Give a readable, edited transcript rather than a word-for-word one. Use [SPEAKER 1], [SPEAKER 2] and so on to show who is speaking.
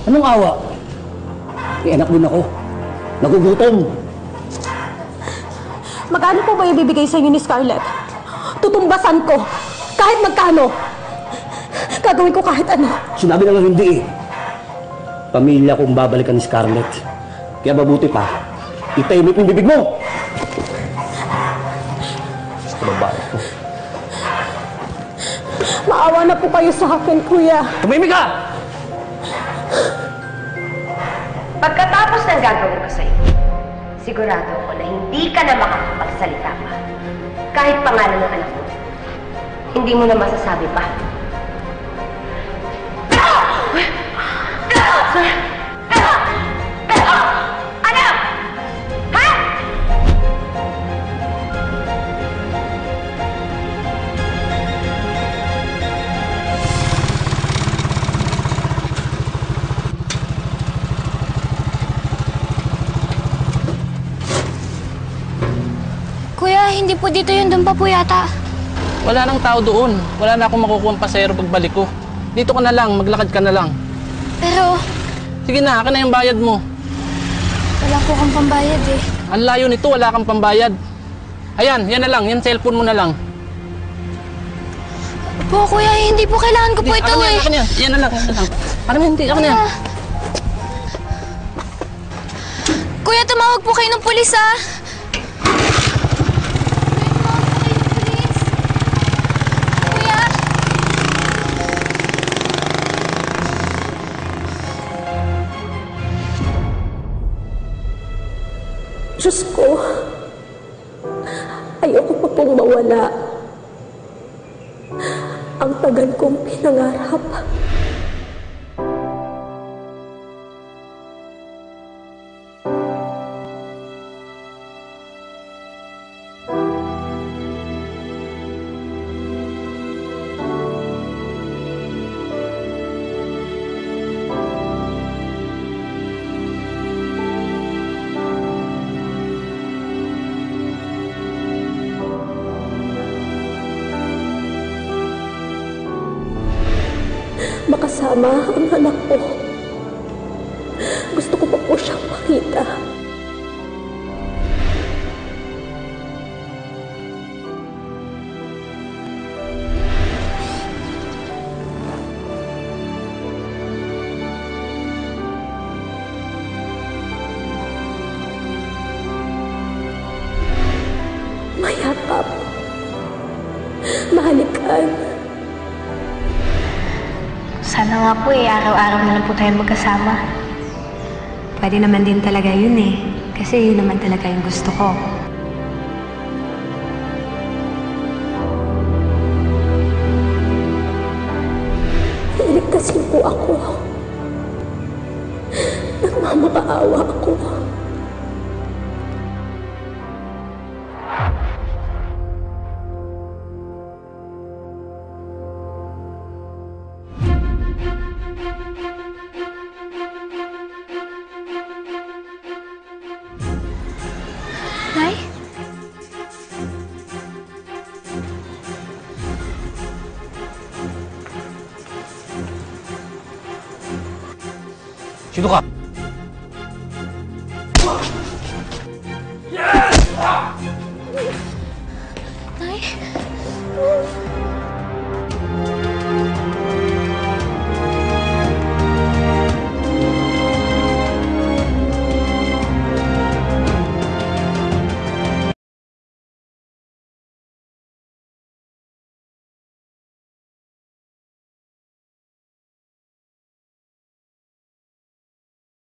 [SPEAKER 1] Anong awa? May anak din ako. Nagugutom.
[SPEAKER 2] Magkano po ba ibibigay sa inyo ni Scarlett? Tutumbasan ko. Kahit magkano. Gagawin ko kahit ano.
[SPEAKER 1] Sinabi na nga hindi eh. Pamilya kong babalikan ni Scarlett. Kaya mabuti pa, itahimik yung bibig mo! Sa babae ko.
[SPEAKER 2] Maawa na po kayo sa akin, kuya.
[SPEAKER 1] Tumimik ka!
[SPEAKER 3] Pagkatapos ng gagawin ko sa'yo, sigurado ko na hindi ka na makakapagsalita pa. Kahit pangalan ng anak mo, hindi mo na masasabi pa. Anak! Ha?
[SPEAKER 4] Kuya, hindi po dito yun. Doon pa po yata.
[SPEAKER 5] Wala nang tao doon. Wala na akong makukuha pasahero pagbalik ko. Dito ka na lang, maglakad ka na lang.
[SPEAKER 4] Pero
[SPEAKER 5] Sige na, akin na yung bayad mo.
[SPEAKER 4] wala po akong pambayad eh.
[SPEAKER 5] Ang layo nito, wala kang pambayad. Ayan, yan na lang, yan cellphone mo na lang.
[SPEAKER 4] Po, kuya, hindi po kailangan ko po ito eh.
[SPEAKER 5] Akin yan, yan na lang. Akin hindi, akin yan.
[SPEAKER 4] Kuya, tumawag po kayo ng pulis ah. Kuya,
[SPEAKER 2] Diyos ko, ayoko pa pong mawala. Ang tagal kong pinangarap. Makasama ang anak ko. Gusto ko pa po siyang makita. Mayakap. Mahalikan.
[SPEAKER 6] Sana nga po eh, araw-araw na lang po tayo magkasama. Pwede naman din talaga yun eh. Kasi yun naman talaga yung gusto ko.
[SPEAKER 2] Iligtas niyo po ako. Nagmamakaawa ako.
[SPEAKER 4] Nay?
[SPEAKER 1] Sino ka?